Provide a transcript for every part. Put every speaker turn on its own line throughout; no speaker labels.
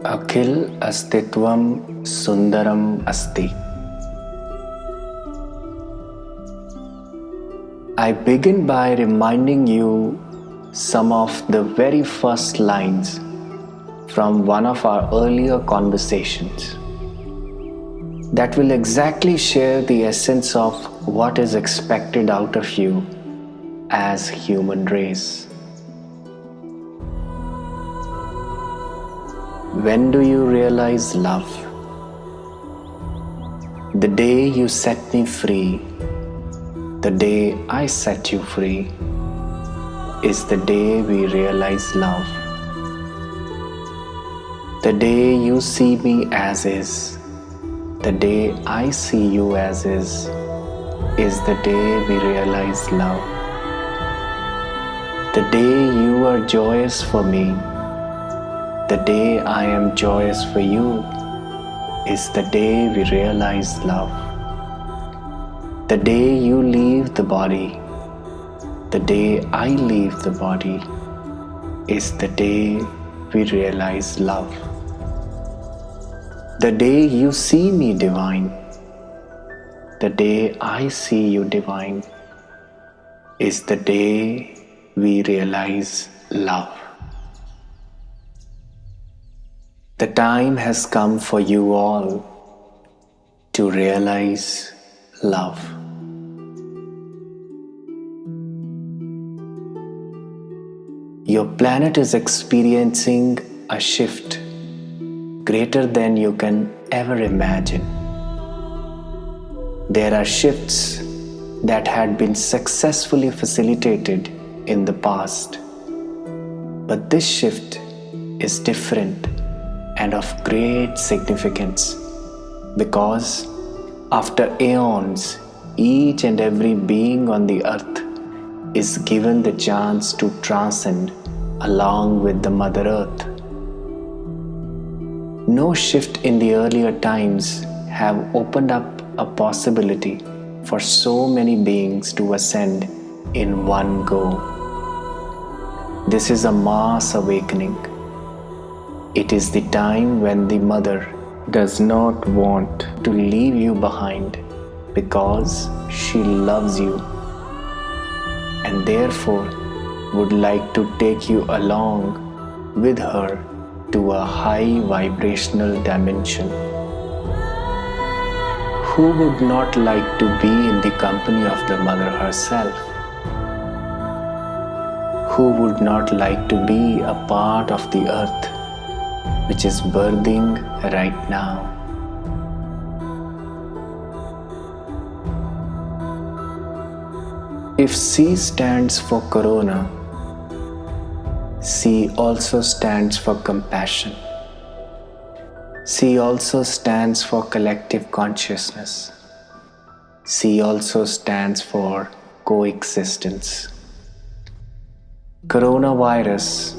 अखिल अस्तित्वम सुंदरम अस्ति. I begin by reminding you some of the very first lines from one of our earlier conversations that will exactly share the essence of what is expected out of you as human race. When do you realize love? The day you set me free, the day I set you free, is the day we realize love. The day you see me as is, the day I see you as is the day we realize love. The day you are joyous for me, the day I am joyous for you, is the day we realize love. The day you leave the body, the day I leave the body, is the day we realize love. The day you see me divine, the day I see you divine, is the day we realize love. The time has come for you all to realize love. Your planet is experiencing a shift greater than you can ever imagine. There are shifts that had been successfully facilitated in the past, but this shift is different and of great significance because after aeons, each and every being on the earth is given the chance to transcend along with the Mother Earth. No shift in the earlier times have opened up a possibility for so many beings to ascend in one go. This is a mass awakening. It is the time when the Mother does not want to leave you behind because she loves you and therefore would like to take you along with her to a high vibrational dimension. Who would not like to be in the company of the Mother herself? Who would not like to be a part of the earth which is birthing right now? If C stands for Corona, C also stands for compassion. C also stands for collective consciousness. C also stands for coexistence. Coronavirus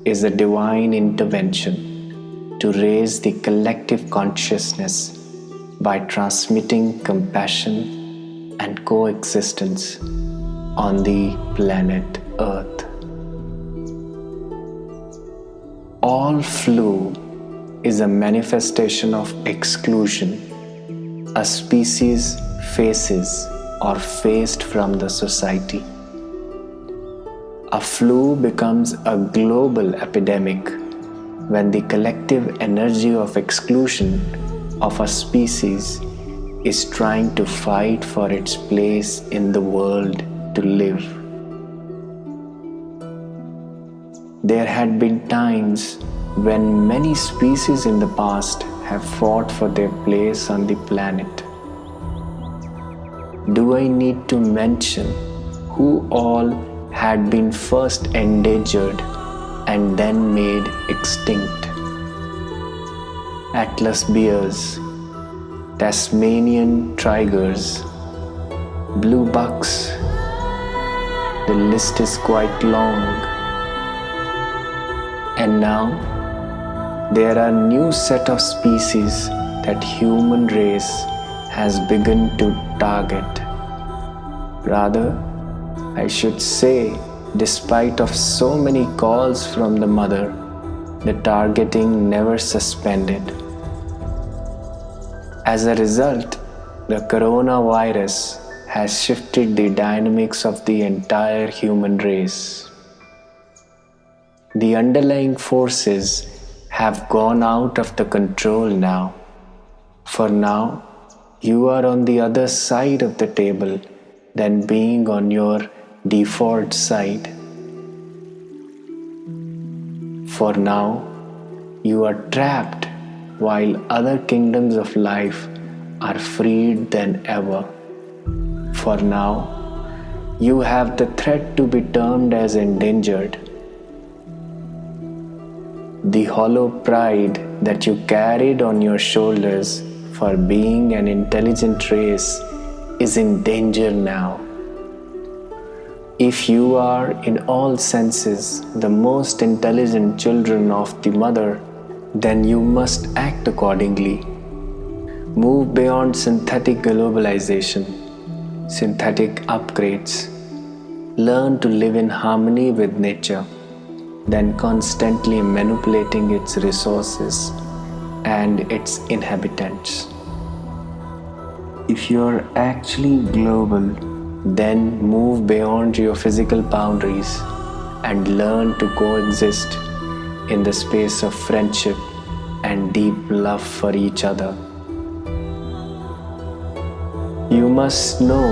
is a divine intervention to raise the collective consciousness by transmitting compassion and coexistence on the planet Earth. All flu is a manifestation of exclusion a species faces or faced from the society. A flu becomes a global epidemic when the collective energy of exclusion of a species is trying to fight for its place in the world to live. There had been times when many species in the past have fought for their place on the planet. Do I need to mention who all had been first endangered and then made extinct? Atlas bears, Tasmanian tigers, blue bucks, The list is quite long. And now, there are new set of species that human race has begun to target. Rather, I should say, despite of so many calls from the mother, the targeting never suspended. As a result, the coronavirus has shifted the dynamics of the entire human race. The underlying forces have gone out of the control now. For now, you are on the other side of the table than being on your default side. For now, you are trapped while other kingdoms of life are freed than ever. For now, you have the threat to be termed as endangered. The hollow pride that you carried on your shoulders for being an intelligent race is in danger now. If you are in all senses the most intelligent children of the mother, then you must act accordingly. Move beyond synthetic globalization, synthetic upgrades. Learn to live in harmony with nature, than constantly manipulating its resources and its inhabitants. If you are actually global, then move beyond your physical boundaries and learn to coexist in the space of friendship and deep love for each other. You must know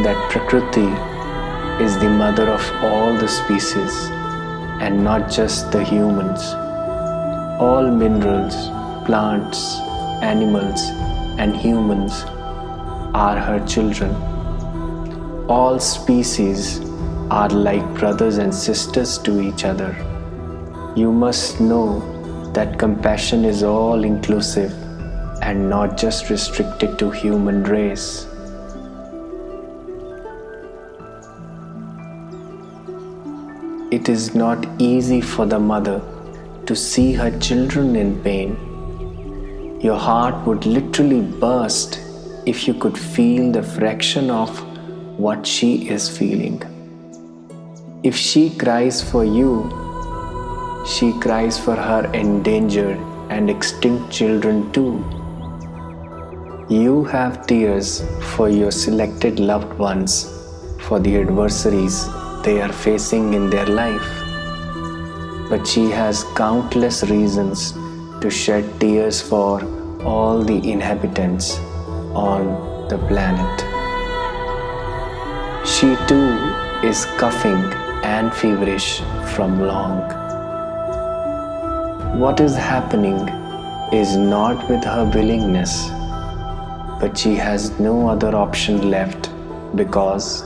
that Prakriti is the mother of all the species and not just the humans. All minerals, plants, animals, and humans are her children. All species are like brothers and sisters to each other. You must know that compassion is all inclusive and not just restricted to human race. It is not easy for the mother to see her children in pain. Your heart would literally burst if you could feel the fraction of what she is feeling. If she cries for you, she cries for her endangered and extinct children too. You have tears for your selected loved ones, for the adversaries they are facing in their life. But she has countless reasons to shed tears for all the inhabitants on the planet. She too is coughing and feverish from long. What is happening is not with her willingness, but she has no other option left because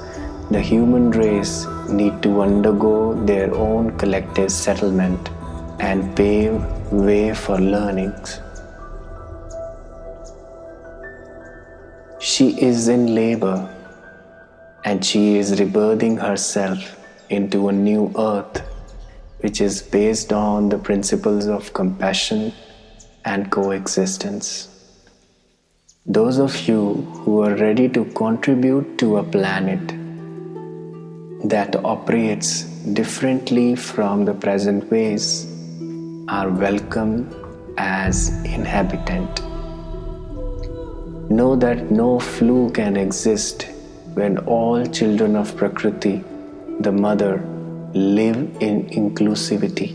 the human race need to undergo their own collective settlement and pave way for learnings. She is in labor and she is rebirthing herself into a new earth which is based on the principles of compassion and coexistence. Those of you who are ready to contribute to a planet that operates differently from the present ways are welcome as inhabitant. Know that no flu can exist when all children of Prakriti, the mother, live in inclusivity.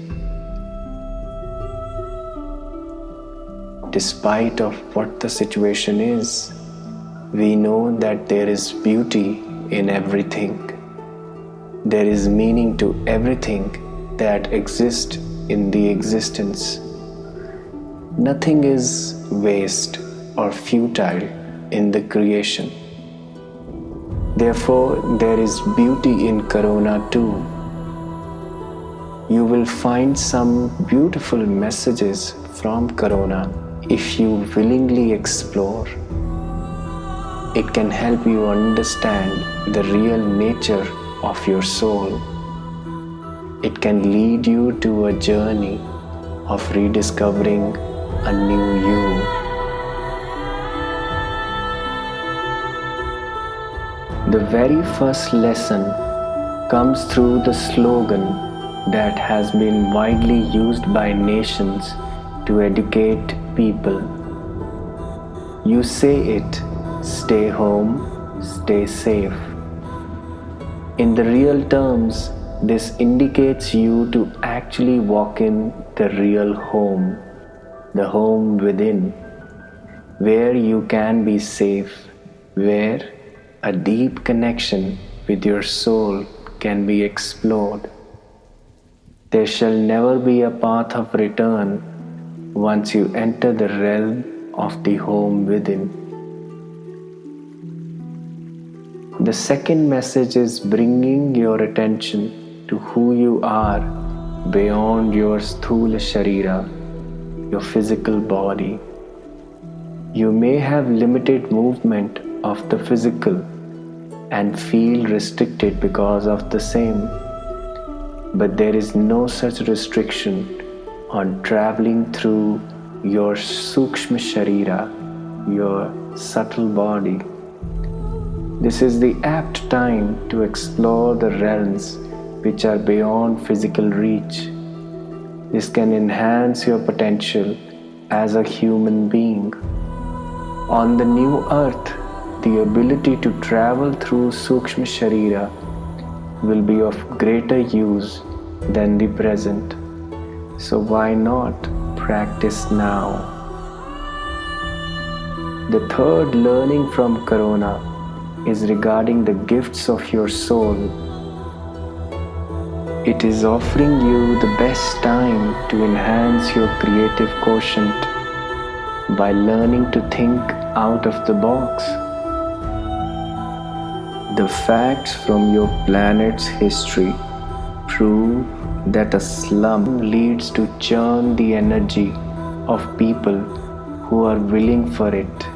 Despite of what the situation is, we know that there is beauty in everything. There is meaning to everything that exists in the existence. Nothing is waste or futile in the creation. Therefore, there is beauty in Corona too. You will find some beautiful messages from Corona if you willingly explore. It can help you understand the real nature of your soul. It can lead you to a journey of rediscovering a new you. The very first lesson comes through the slogan that has been widely used by nations to educate people. You say it, stay home, stay safe. In the real terms, this indicates you to actually walk in the real home, the home within, where you can be safe, where a deep connection with your soul can be explored. There shall never be a path of return once you enter the realm of the home within. The second message is bringing your attention to who you are beyond your sthula sharira, your physical body. You may have limited movement of the physical and feel restricted because of the same, but there is no such restriction on traveling through your sukshma sharira, your subtle body. This is the apt time to explore the realms which are beyond physical reach. This can enhance your potential as a human being. On the new earth, the ability to travel through Sukshma Sharira will be of greater use than the present. So why not practice now? The third learning from Corona is regarding the gifts of your soul. It is offering you the best time to enhance your creative quotient by learning to think out of the box. The facts from your planet's history prove that a slum leads to churn the energy of people who are willing for it.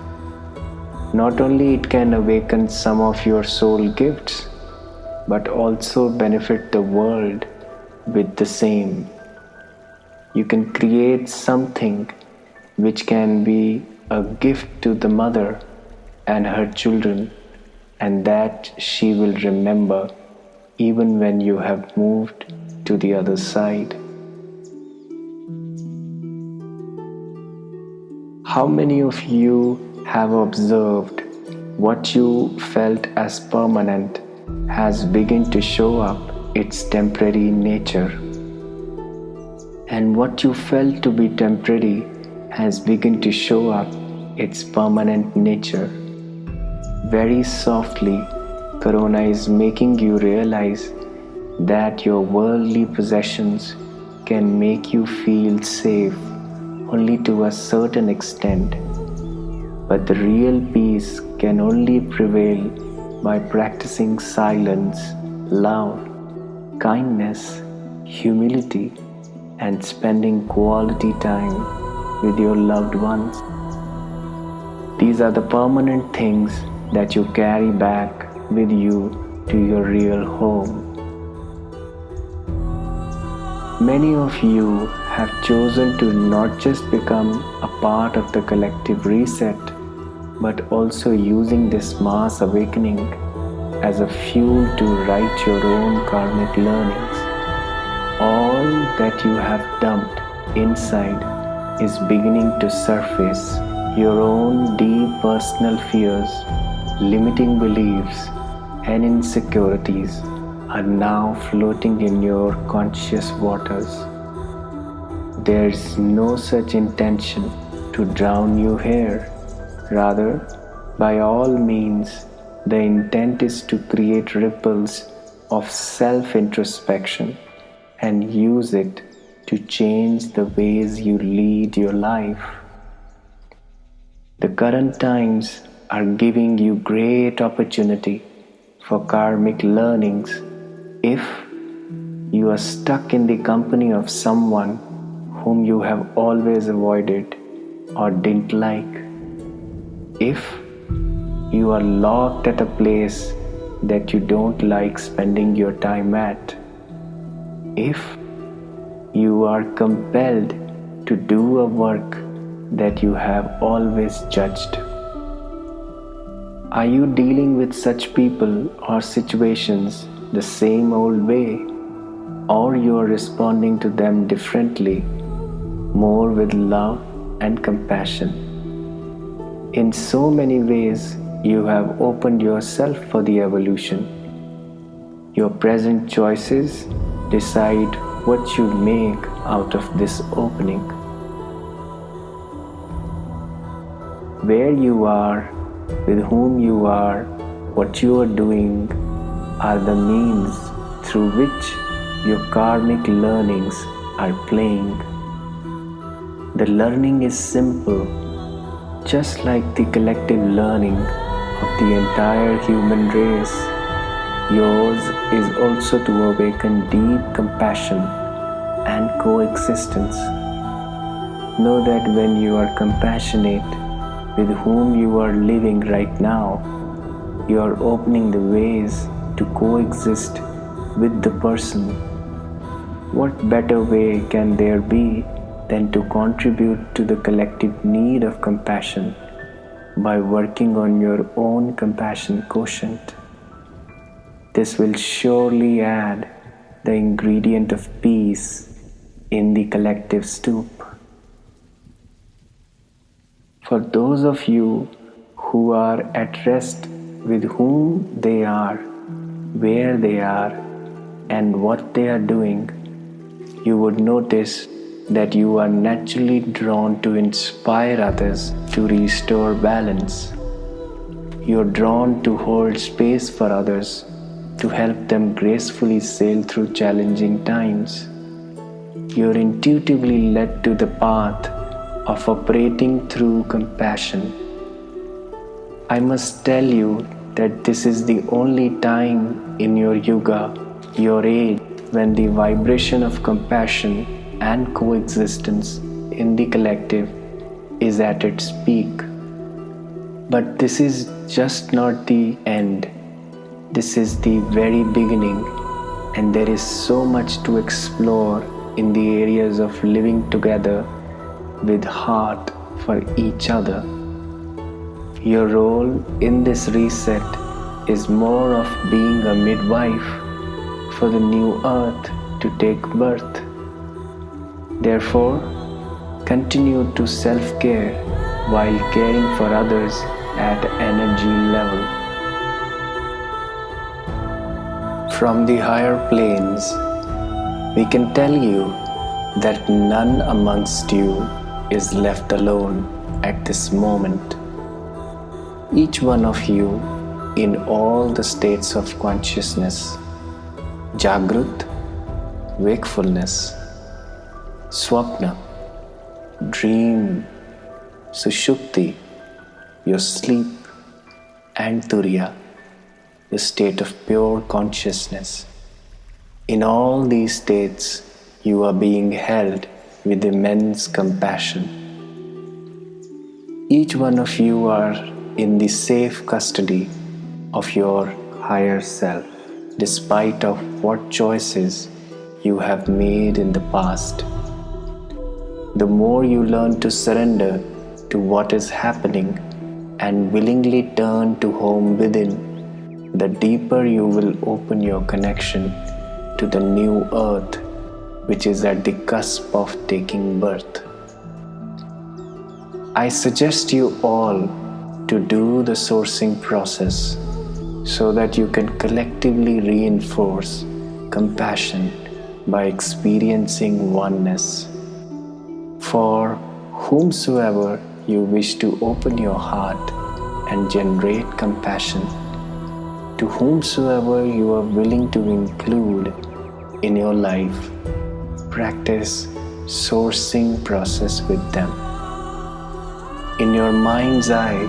Not only it can awaken some of your soul gifts, but also benefit the world with the same. You can create something which can be a gift to the mother and her children, and that she will remember even when you have moved to the other side. How many of you have observed what you felt as permanent has begun to show up its temporary nature, and what you felt to be temporary has begun to show up its permanent nature? Very softly, Corona is making you realize that your worldly possessions can make you feel safe only to a certain extent, but the real peace can only prevail by practicing silence, love, kindness, humility, and spending quality time with your loved ones. These are the permanent things that you carry back with you to your real home. Many of you have chosen to not just become a part of the collective reset, but also using this mass awakening as a fuel to write your own karmic learnings. All that you have dumped inside is beginning to surface. Your own deep personal fears, limiting beliefs, and insecurities are now floating in your conscious waters. There is no such intention to drown you here. Rather, by all means, the intent is to create ripples of self-introspection and use it to change the ways you lead your life. The current times are giving you great opportunity for karmic learnings if you are stuck in the company of someone whom you have always avoided or didn't like. If you are locked at a place that you don't like spending your time at? If you are compelled to do a work that you have always judged? Are you dealing with such people or situations the same old way, or you are responding to them differently, more with love and compassion? In so many ways, you have opened yourself for the evolution. Your present choices decide what you make out of this opening. Where you are, with whom you are, what you are doing are the means through which your karmic learnings are playing. The learning is simple, just like the collective learning of the entire human race. Yours is also to awaken deep compassion and coexistence. Know that when you are compassionate with whom you are living right now, you are opening the ways to coexist with the person. What better way can there be than to contribute to the collective need of compassion by working on your own compassion quotient? This will surely add the ingredient of peace in the collective soup. For those of you who are at rest with whom they are, where they are, and what they are doing, you would notice that you are naturally drawn to inspire others to restore balance. You are drawn to hold space for others, to help them gracefully sail through challenging times. You are intuitively led to the path of operating through compassion. I must tell you that this is the only time in your yuga, your age, when the vibration of compassion and coexistence in the collective is at its peak. But this is just not the end. This is the very beginning, and there is so much to explore in the areas of living together with heart for each other. Your role in this reset is more of being a midwife for the new earth to take birth. Therefore, continue to self-care while caring for others at energy level. From the higher planes, we can tell you that none amongst you is left alone at this moment. Each one of you in all the states of consciousness, Jagrut, wakefulness, Swapna, dream, Sushupti, your sleep, and Turiya, the state of pure consciousness. In all these states, you are being held with immense compassion. Each one of you are in the safe custody of your higher self, despite of what choices you have made in the past. The more you learn to surrender to what is happening and willingly turn to home within, the deeper you will open your connection to the new earth, which is at the cusp of taking birth. I suggest you all to do the sourcing process so that you can collectively reinforce compassion by experiencing oneness. For whomsoever you wish to open your heart and generate compassion, to whomsoever you are willing to include in your life, practice sourcing process with them. In your mind's eye,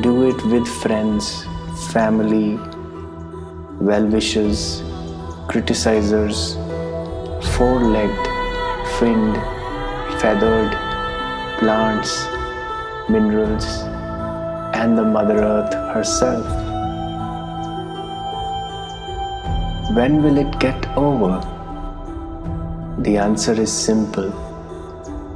do it with friends, family, well-wishers, criticizers, four-legged, finned, feathered, plants, minerals, and the Mother Earth herself. When will it get over? The answer is simple.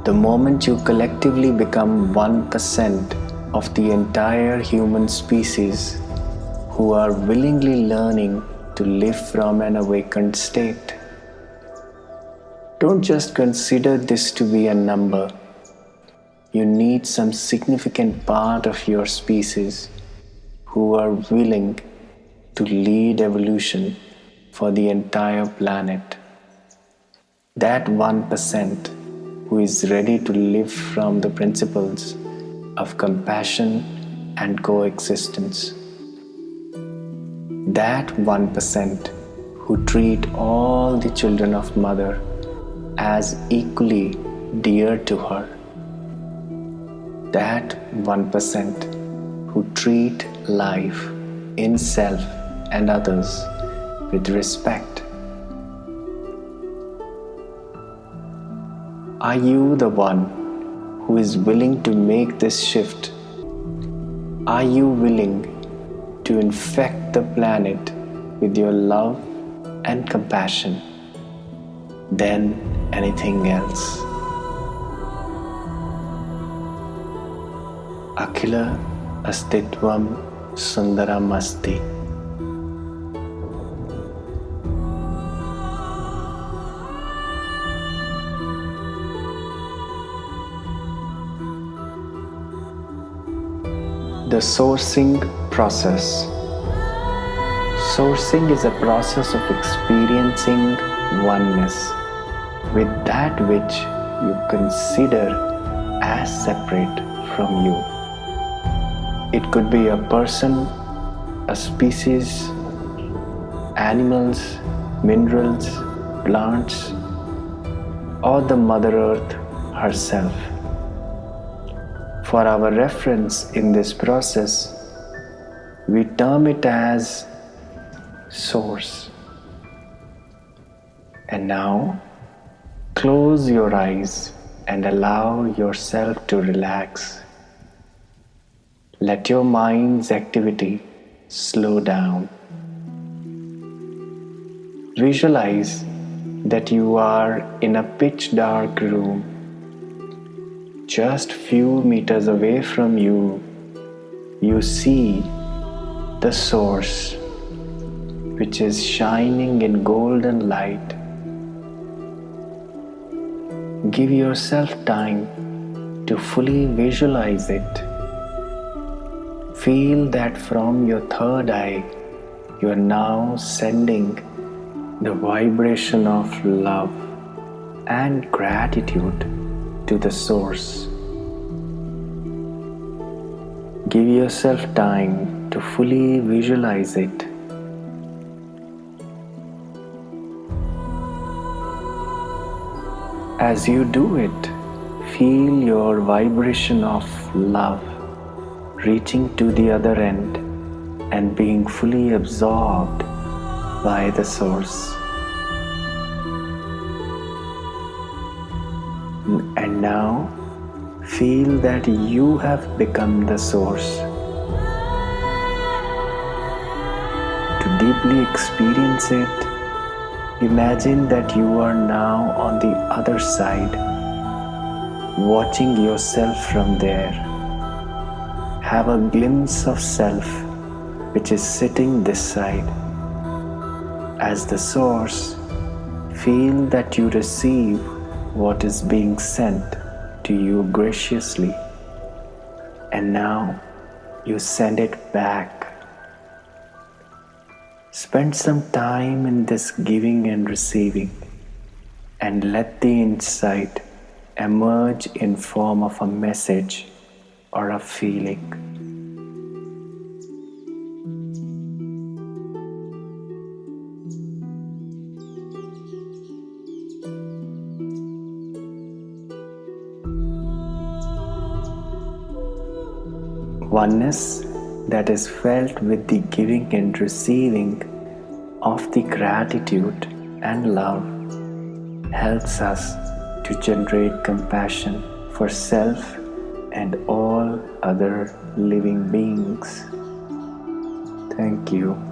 The moment you collectively become 1% of the entire human species who are willingly learning to live from an awakened state. Don't just consider this to be a number. You need some significant part of your species who are willing to lead evolution for the entire planet. That 1% who is ready to live from the principles of compassion and coexistence. That 1% who treat all the children of Mother as equally dear to her. That 1% who treat life in self and others with respect. Are you the one who is willing to make this shift? Are you willing to infect the planet with your love and compassion than anything else? Akhila Astitvam Sundaram Asti. The sourcing process. Sourcing is a process of experiencing oneness with that which you consider as separate from you. It could be a person, a species, animals, minerals, plants, or the Mother Earth herself. For our reference in this process, we term it as source. And now, close your eyes and allow yourself to relax. Let your mind's activity slow down. Visualize that you are in a pitch dark room. Just few meters away from you, you see the source, which is shining in golden light. Give yourself time to fully visualize it. Feel that from your third eye, you are now sending the vibration of love and gratitude to the source. Give yourself time to fully visualize it. As you do it, feel your vibration of love reaching to the other end and being fully absorbed by the source. And now, feel that you have become the source. To deeply experience it, imagine that you are now on the other side, watching yourself from there. Have a glimpse of self which is sitting this side. As the source, feel that you receive what is being sent to you graciously, and now you send it back. Spend some time in this giving and receiving, and let the insight emerge in form of a message or a feeling. Oneness that is felt with the giving and receiving of the gratitude and love helps us to generate compassion for self and all other living beings. Thank you.